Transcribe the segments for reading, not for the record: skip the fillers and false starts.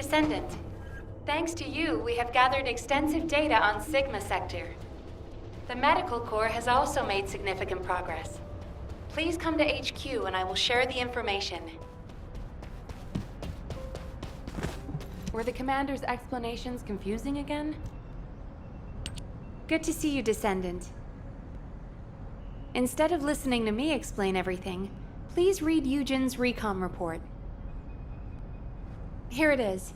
Descendant. Thanks to you, we have gathered extensive data on Sigma Sector. The Medical Corps has also made significant progress. Please come to HQ and I will share the information. Were the Commander's explanations confusing again? Good to see you, Descendant. Instead of listening to me explain everything, please read Eugen's recon report. Here it is.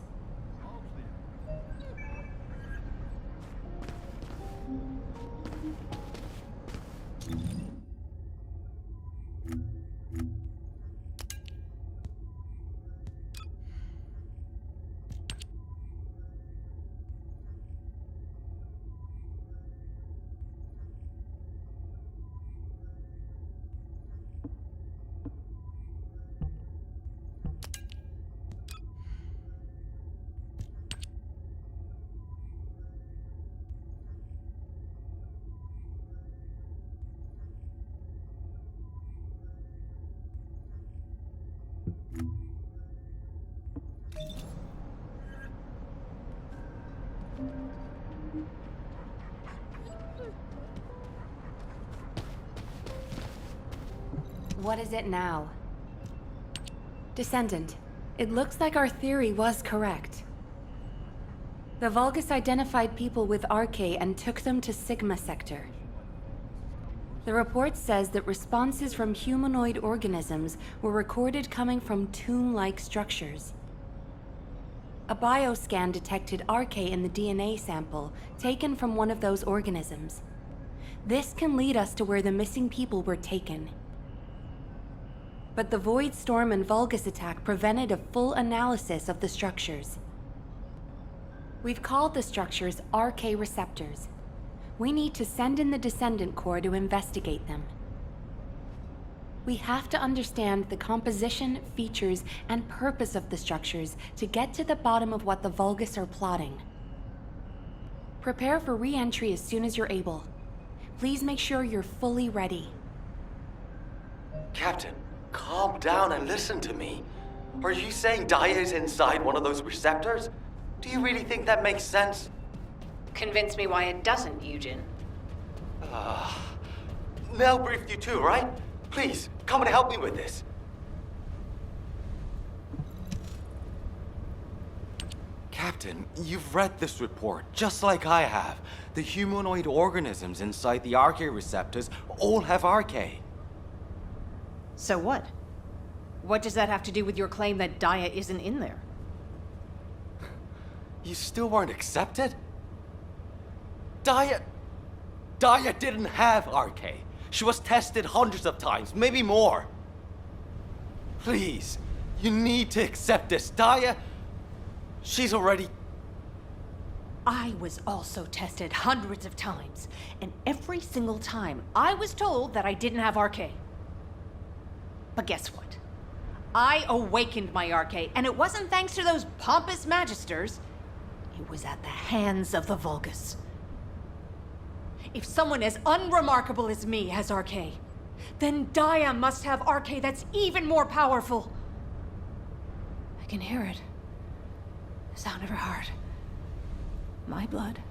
What is it now? Descendant, it looks like our theory was correct. The Vulgus identified people with Arche and took them to Sigma Sector. The report says that responses from humanoid organisms were recorded coming from tomb-like structures. A bioscan detected Arche in the DNA sample taken from one of those organisms. This can lead us to where the missing people were taken. But the Void Storm and Vulgus attack prevented a full analysis of the structures. We've called the structures Arche receptors. We need to send in the Descendant Corps to investigate them. We have to understand the composition, features, and purpose of the structures to get to the bottom of what the Vulgus are plotting. Prepare for re-entry as soon as you're able. Please make sure you're fully ready. Captain, calm down and listen to me. Are you saying Daya is inside one of those receptors? Do you really think that makes sense? Convince me why it doesn't, Eugen. Mel briefed you too, right? Please, come and help me with this. Captain, you've read this report, just like I have. The humanoid organisms inside the Arche receptors all have Arche. So what? What does that have to do with your claim that Daya isn't in there? You still weren't accepted? Daya didn't have Arche. She was tested hundreds of times, maybe more. Please, you need to accept this. Daya, she's already... I was also tested hundreds of times, and every single time I was told that I didn't have Arche. But guess what? I awakened my Arche, and it wasn't thanks to those pompous magisters. It was at the hands of the Vulgus. If someone as unremarkable as me has Arche, then Daya must have Arche that's even more powerful. I can hear it. The sound of her heart. My blood,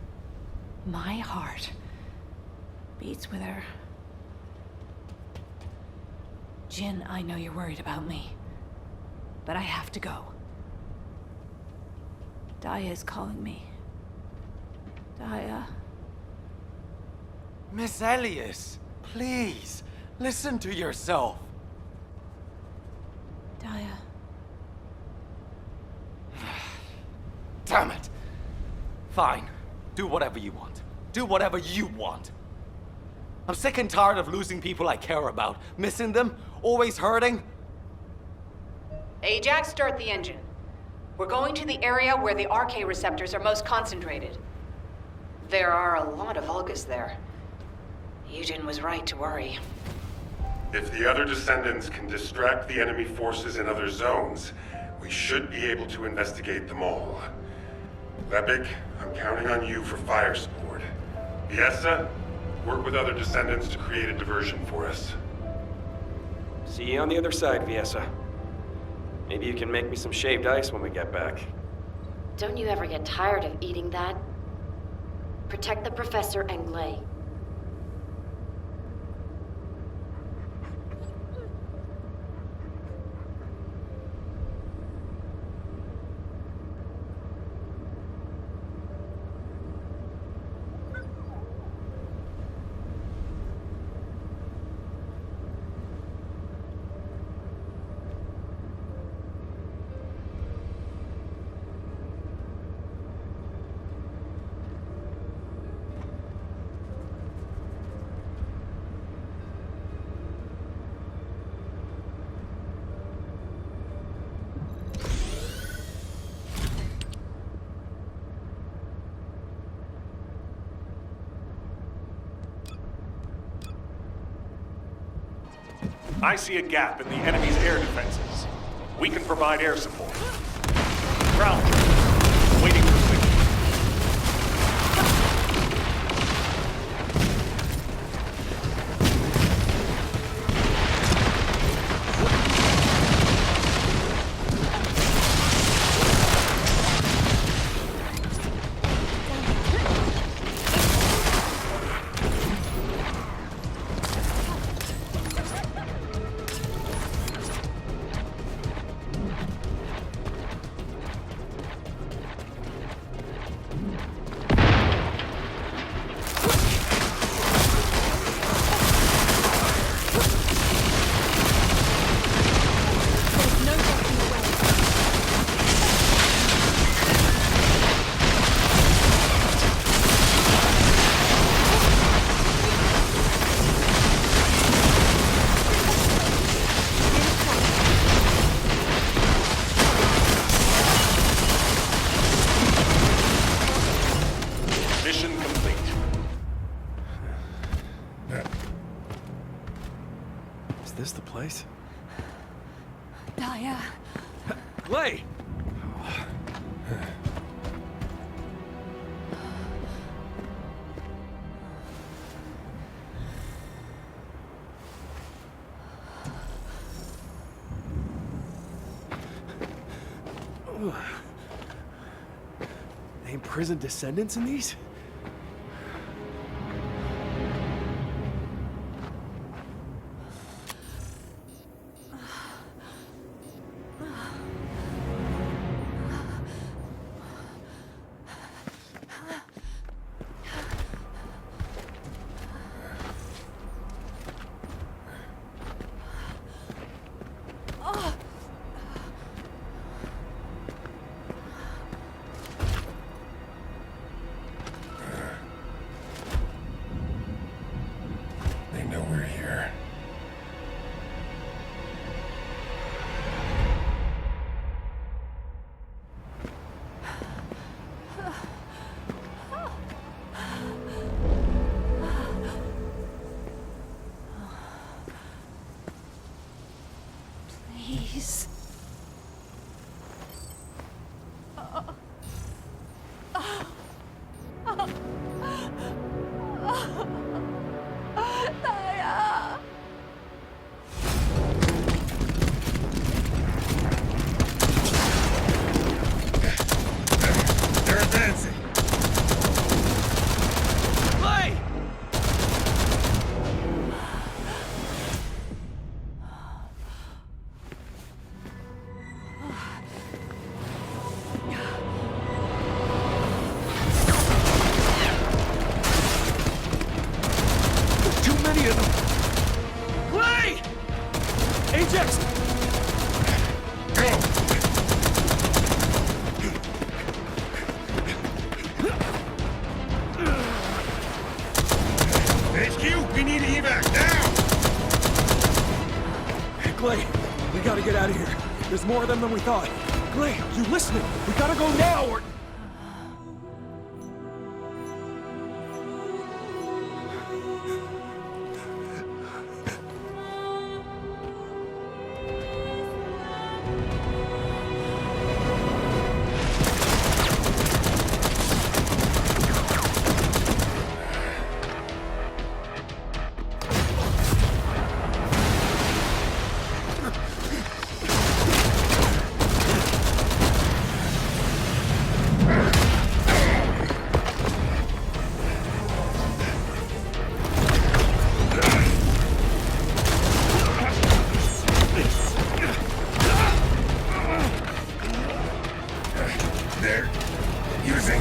my heart, beats with her. Jin, I know you're worried about me, but I have to go. Daya is calling me. Daya. Miss Elias, please, listen to yourself. Daya. Damn it. Fine. Do whatever you want. Do whatever you want. I'm sick and tired of losing people I care about. Missing them. Always hurting. Ajax, start the engine. We're going to the area where the Arche receptors are most concentrated. There are a lot of Vulgus there. Eugen was right to worry. If the other Descendants can distract the enemy forces in other zones, we should be able to investigate them all. Lepik, I'm counting on you for fire support. Viessa, work with other Descendants to create a diversion for us. See you on the other side, Viessa. Maybe you can make me some shaved ice when we get back. Don't you ever get tired of eating that? Protect the Professor and Gley. I see a gap in the enemy's air defenses. We can provide air support. Ground, waiting for signal. Mission complete. Is this the place? Daya. Gley! Ain't prison descendants in these? They know we're here. Please. Daya. They're advancing. Gley! There's too many of them! Gley! Ajax! Go! HQ, we need evac now! Gley, we gotta get out of here. There's more of them than we thought. Gley, you listening? We gotta go now or... They're using...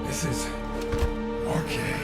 This is... okay.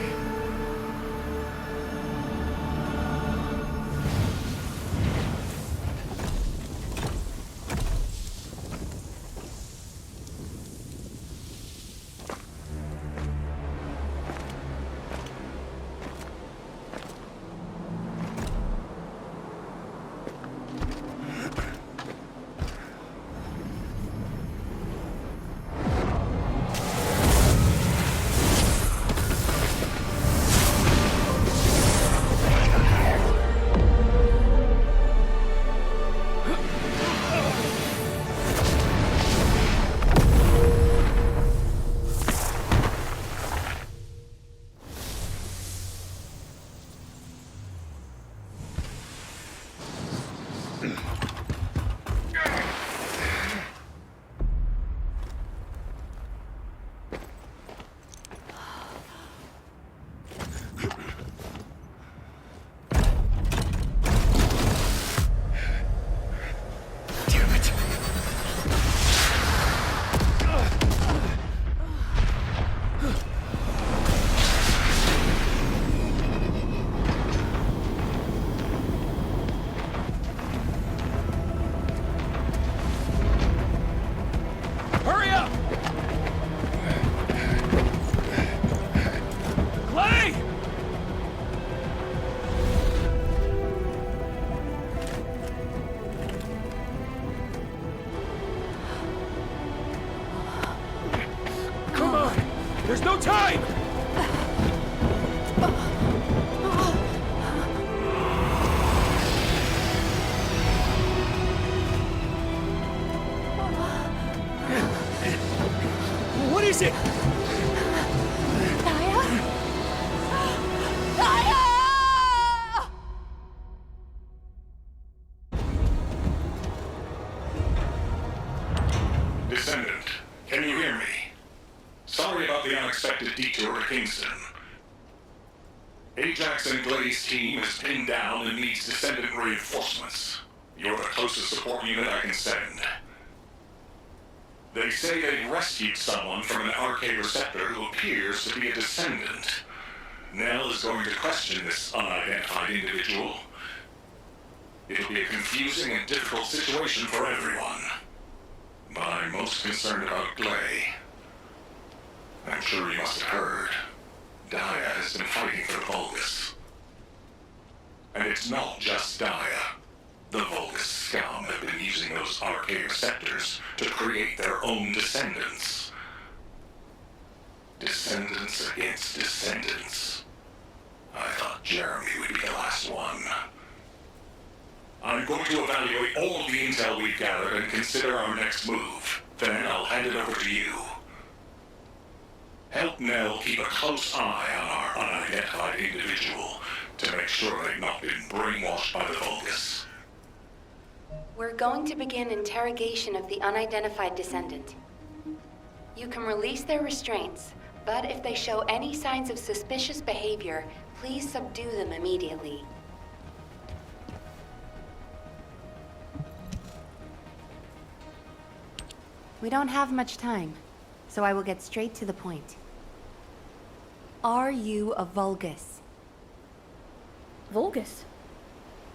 Hurry up! Gley! Come on! There's no time! What is it? Naya? Naya! Descendant, can you hear me? Sorry about the unexpected detour to Kingston. Ajax and Glei's team is pinned down and needs Descendant reinforcements. You're the closest support unit I can send. They say they rescued someone from an RK receptor who appears to be a Descendant. Nell is going to question this unidentified individual. It'll be a confusing and difficult situation for everyone. But I'm most concerned about Glei. I'm sure you must have heard. Daya has been fighting for the Vulgus. And it's not just Daya. The Vulgus scum have been using those RK receptors to create their own descendants. Descendants against descendants. I thought Jeremy would be the last one. I'm going to evaluate all of the intel we've gathered and consider our next move. Then I'll hand it over to you. Help Nell keep a close eye on our unidentified individual to make sure they've not been brainwashed by the Vulgus. We're going to begin interrogation of the unidentified descendant. You can release their restraints, but if they show any signs of suspicious behavior, please subdue them immediately. We don't have much time, so I will get straight to the point. Are you a Vulgus? Vulgus?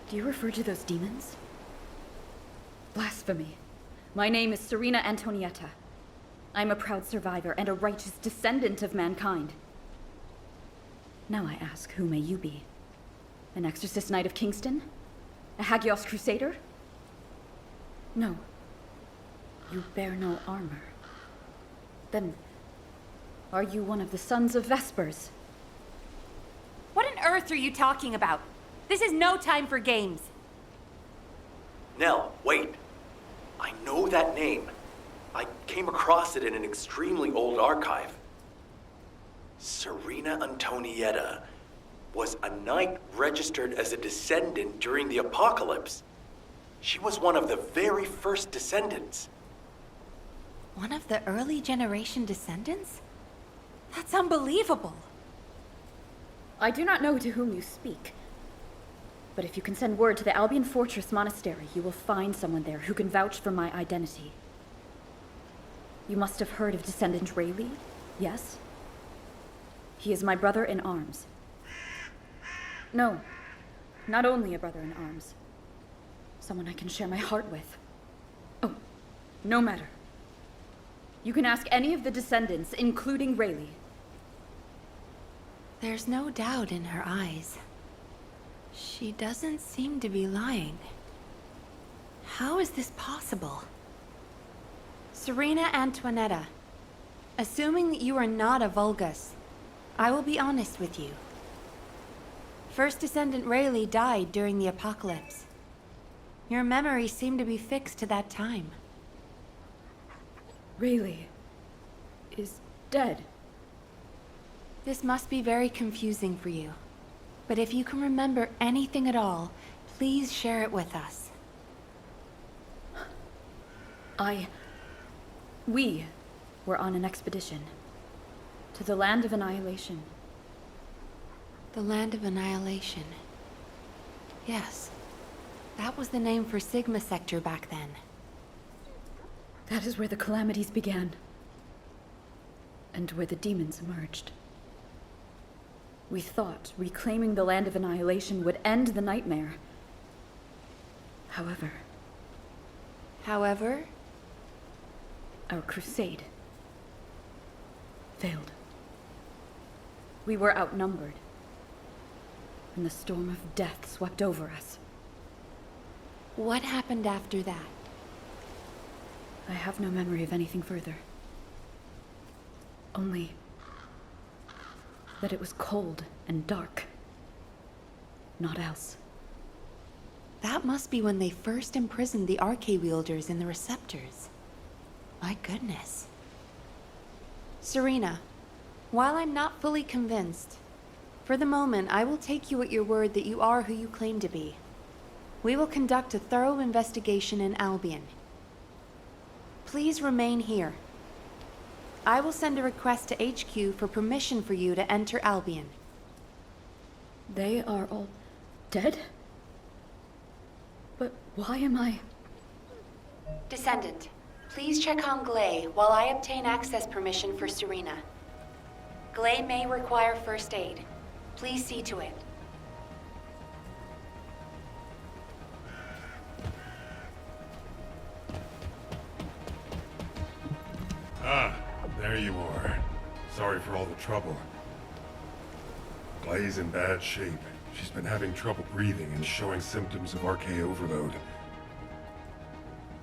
Do you refer to those demons? Blasphemy. My name is Serena Antonietta. I'm a proud survivor and a righteous descendant of mankind. Now I ask, who may you be? An exorcist knight of Kingston? A Hagios crusader? No. You bear no armor. Then, are you one of the sons of Vespers? What on earth are you talking about? This is no time for games. Nell, wait. I know that name. I came across it in an extremely old archive. Serena Antonietta was a knight registered as a descendant during the apocalypse. She was one of the very first descendants. One of the early generation descendants? That's unbelievable. I do not know to whom you speak. But if you can send word to the Albion Fortress Monastery, you will find someone there who can vouch for my identity. You must have heard of Descendant Rayleigh, yes? He is my brother in arms. No, not only a brother in arms. Someone I can share my heart with. Oh, no matter. You can ask any of the descendants, including Rayleigh. There's no doubt in her eyes. She doesn't seem to be lying. How is this possible? Serena Antoinetta, assuming that you are not a Vulgus, I will be honest with you. First Descendant Rayleigh died during the apocalypse. Your memories seem to be fixed to that time. Rayleigh is dead. This must be very confusing for you. But if you can remember anything at all, please share it with us. We were on an expedition to the Land of Annihilation. The Land of Annihilation. Yes. That was the name for Sigma Sector back then. That is where the calamities began. And where the demons emerged. We thought reclaiming the Land of Annihilation would end the nightmare. However, our crusade failed. We were outnumbered, and the storm of death swept over us. What happened after that? I have no memory of anything further. Only that it was cold and dark. Not else. That must be when they first imprisoned the Arche-wielders in the receptors. My goodness. Serena, while I'm not fully convinced, for the moment I will take you at your word that you are who you claim to be. We will conduct a thorough investigation in Albion. Please remain here. I will send a request to HQ for permission for you to enter Albion. They are all dead? But why am I... Descendant, please check on Gley while I obtain access permission for Serena. Gley may require first aid. Please see to it. Ah, there you are. Sorry for all the trouble. Glei's in bad shape. She's been having trouble breathing and showing symptoms of Arche overload.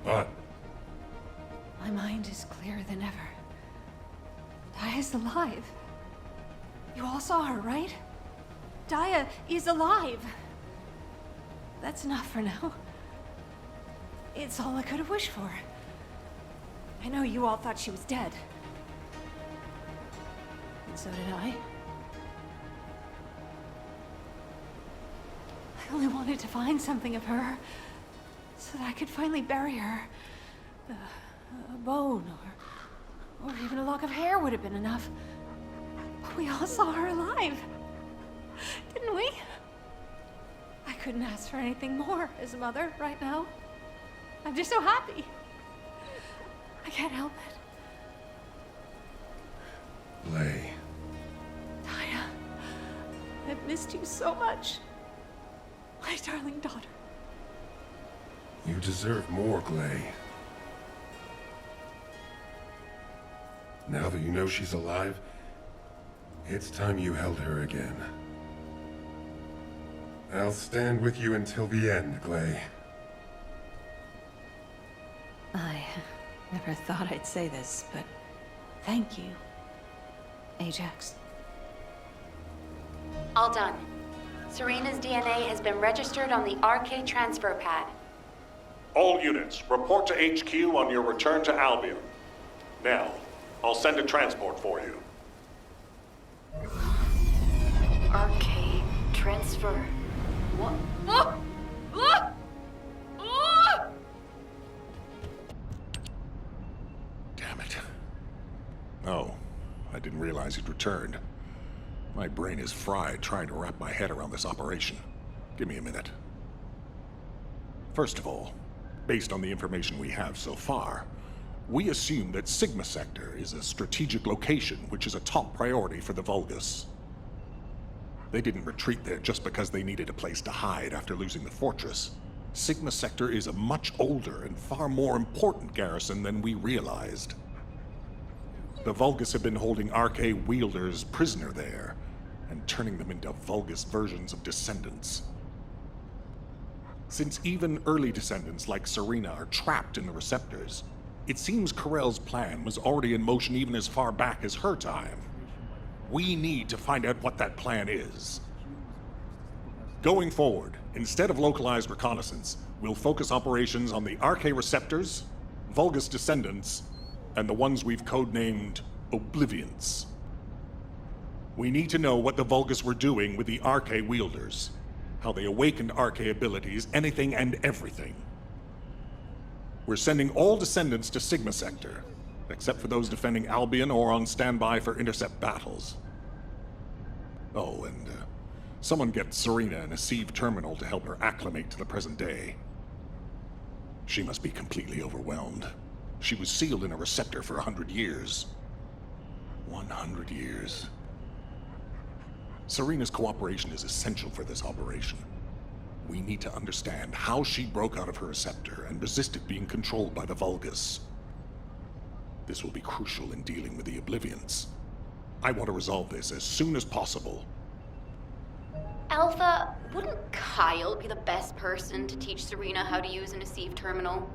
But My mind is clearer than ever. Daya's alive. You all saw her, right? Daya is alive. That's enough for now. It's all I could have wished for. I know you all thought she was dead. And so did I. I only wanted to find something of her, so that I could finally bury her. A bone, or even a lock of hair would have been enough. But we all saw her alive, didn't we? I couldn't ask for anything more as a mother right now. I'm just so happy. I can't help it. Glei. Daya, I've missed you so much. My darling daughter. You deserve more, Glei. Now that you know she's alive, it's time you held her again. I'll stand with you until the end, Glei. I never thought I'd say this, but thank you, Ajax. All done. Serena's DNA has been registered on the RK transfer pad. All units, report to HQ on your return to Albion. Now, I'll send a transport for you. RK transfer. What? Damn it. Oh, I didn't realize he'd returned. My brain is fried trying to wrap my head around this operation. Give me a minute. First of all, based on the information we have so far, we assume that Sigma Sector is a strategic location which is a top priority for the Vulgus. They didn't retreat there just because they needed a place to hide after losing the fortress. Sigma Sector is a much older and far more important garrison than we realized. The Vulgus have been holding RK wielders prisoner there, and turning them into Vulgus versions of Descendants. Since even early Descendants like Serena are trapped in the receptors, it seems Corell's plan was already in motion even as far back as her time. We need to find out what that plan is. Going forward, instead of localized reconnaissance, we'll focus operations on the RK receptors, Vulgus Descendants, and the ones we've codenamed Oblivions. We need to know what the Vulgus were doing with the RK wielders, how they awakened RK abilities, anything and everything. We're sending all Descendants to Sigma Sector, except for those defending Albion or on standby for intercept battles. Oh, and someone get Serena in a sieve terminal to help her acclimate to the present day. She must be completely overwhelmed. She was sealed in a receptor for 100 years. 100 years. Serena's cooperation is essential for this operation. We need to understand how she broke out of her receptor and resisted being controlled by the Vulgus. This will be crucial in dealing with the Oblivions. I want to resolve this as soon as possible. Alpha, wouldn't Kyle be the best person to teach Serena how to use an Asive terminal?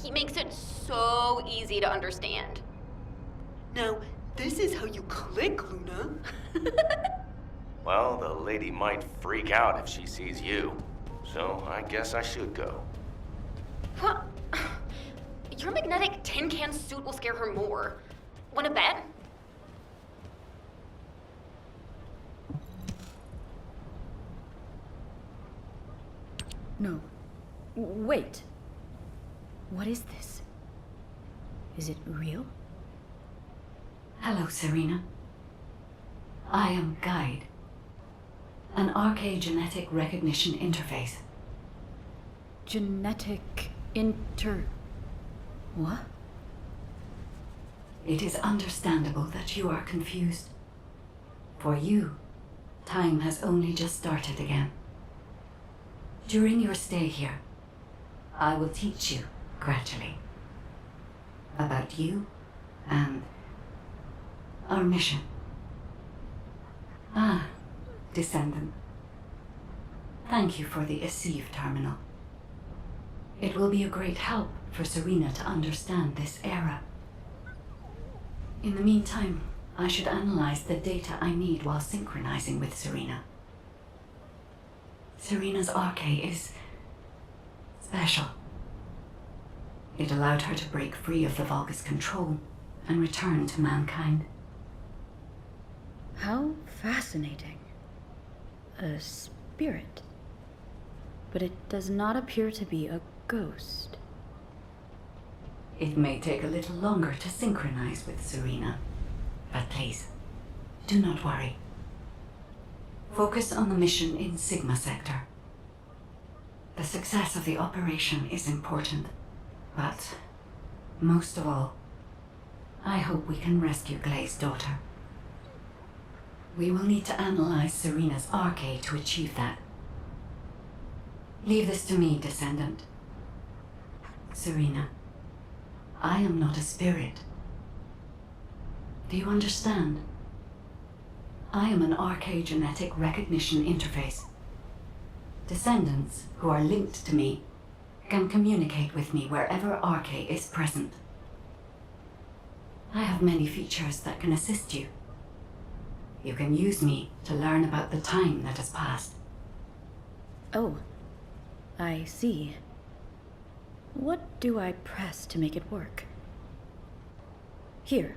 He makes it so easy to understand. Now, this is how you click, Luna. Well, the lady might freak out if she sees you. So I guess I should go. What? Your magnetic tin can suit will scare her more. Wanna bet? No. Wait. What is this? Is it real? Hello, Serena. I am Guide, an RK genetic recognition interface. Genetic What? It is understandable that you are confused. For you, time has only just started again. During your stay here, I will teach you, gradually, about you and our mission. Ah, Descendant. Thank you for the Asive terminal. It will be a great help for Serena to understand this era. In the meantime, I should analyze the data I need while synchronizing with Serena. Serena's RK is special. It allowed her to break free of the Vulgus control and return to mankind. How fascinating. A spirit. But it does not appear to be a ghost. It may take a little longer to synchronize with Serena, but please, do not worry. Focus on the mission in Sigma Sector. The success of the operation is important, but most of all, I hope we can rescue Glei's daughter. We will need to analyze Serena's RK to achieve that. Leave this to me, Descendant. Serena, I am not a spirit. Do you understand? I am an RK genetic recognition interface. Descendants who are linked to me can communicate with me wherever RK is present. I have many features that can assist you. You can use me to learn about the time that has passed, Oh, I see. What do I press to make it work? Here.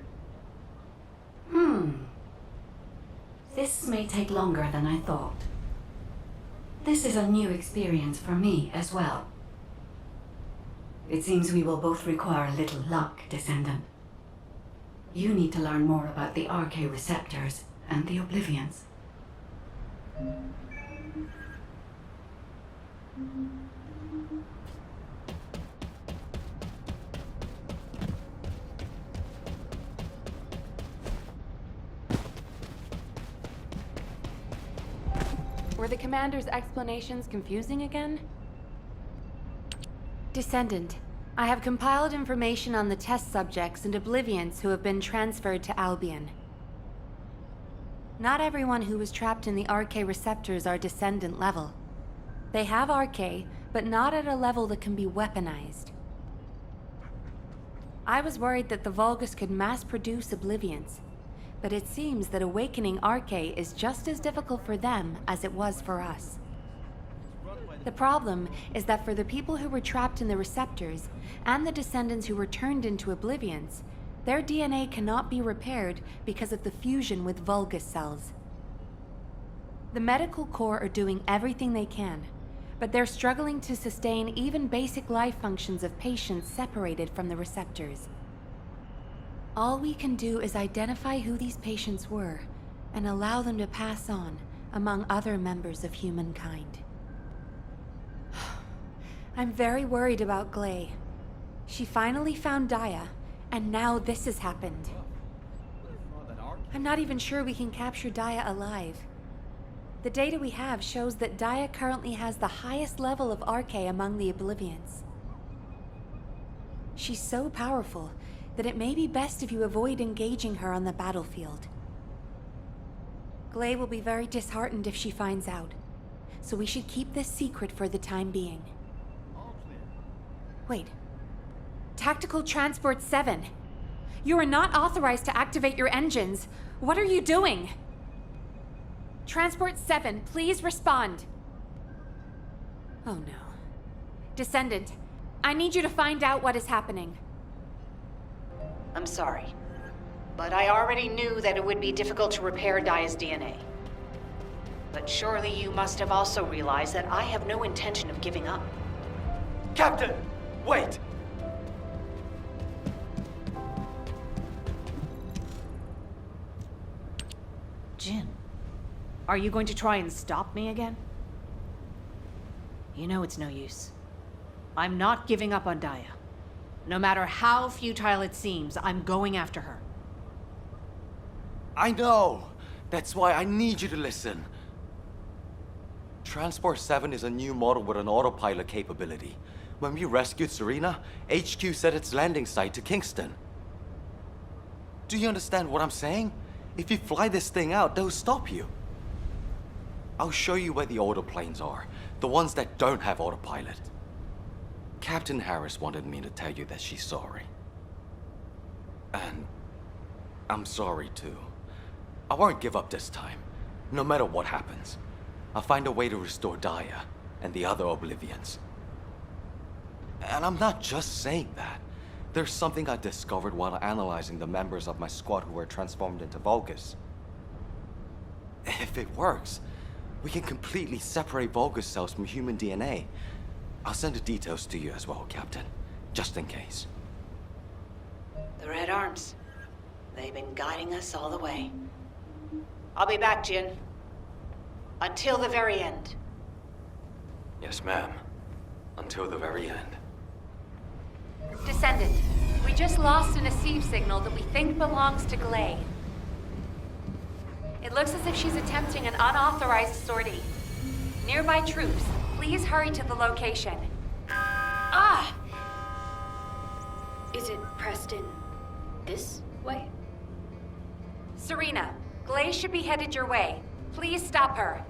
This may take longer than I thought. This is a new experience for me as well. It seems we will both require a little luck, Descendant. You need to learn more about the RK receptors and the Oblivions. Were the commander's explanations confusing again? Descendant, I have compiled information on the test subjects and Oblivions who have been transferred to Albion. Not everyone who was trapped in the RK receptors are Descendant level. They have RK, but not at a level that can be weaponized. I was worried that the Vulgus could mass-produce Oblivions, but it seems that awakening RK is just as difficult for them as it was for us. The problem is that for the people who were trapped in the receptors, and the Descendants who were turned into Oblivions, their DNA cannot be repaired because of the fusion with Vulgus cells. The medical corps are doing everything they can, but they're struggling to sustain even basic life functions of patients separated from the receptors. All we can do is identify who these patients were and allow them to pass on among other members of humankind. I'm very worried about Gley. She finally found Daya, and now this has happened. I'm not even sure we can capture Daya alive. The data we have shows that Daya currently has the highest level of RK among the Oblivions. She's so powerful that it may be best if you avoid engaging her on the battlefield. Gley will be very disheartened if she finds out, so we should keep this secret for the time being. Wait. Tactical Transport 7. You are not authorized to activate your engines. What are you doing? Transport 7, please respond. Oh no. Descendant, I need you to find out what is happening. I'm sorry, but I already knew that it would be difficult to repair Daya's DNA. But surely you must have also realized that I have no intention of giving up. Captain! Wait! Jin, are you going to try and stop me again? You know it's no use. I'm not giving up on Daya. No matter how futile it seems, I'm going after her. I know! That's why I need you to listen. Transport 7 is a new model with an autopilot capability. When we rescued Serena, HQ set its landing site to Kingston. Do you understand what I'm saying? If you fly this thing out, they'll stop you. I'll show you where the autoplanes are, the ones that don't have autopilot. Captain Harris wanted me to tell you that she's sorry. And I'm sorry too. I won't give up this time, no matter what happens. I'll find a way to restore Daya and the other Oblivions. And I'm not just saying that. There's something I discovered while analyzing the members of my squad who were transformed into Vulgus. If it works, we can completely separate Vulgus cells from human DNA. I'll send the details to you as well, Captain, just in case. The Red Arms. They've been guiding us all the way. I'll be back, Jin. Until the very end. Yes, ma'am. Until the very end. Descendant, we just lost an Asive signal that we think belongs to Gley. It looks as if she's attempting an unauthorized sortie. Nearby troops, please hurry to the location. Ah! Is it Preston this way? Serena, Gley should be headed your way. Please stop her.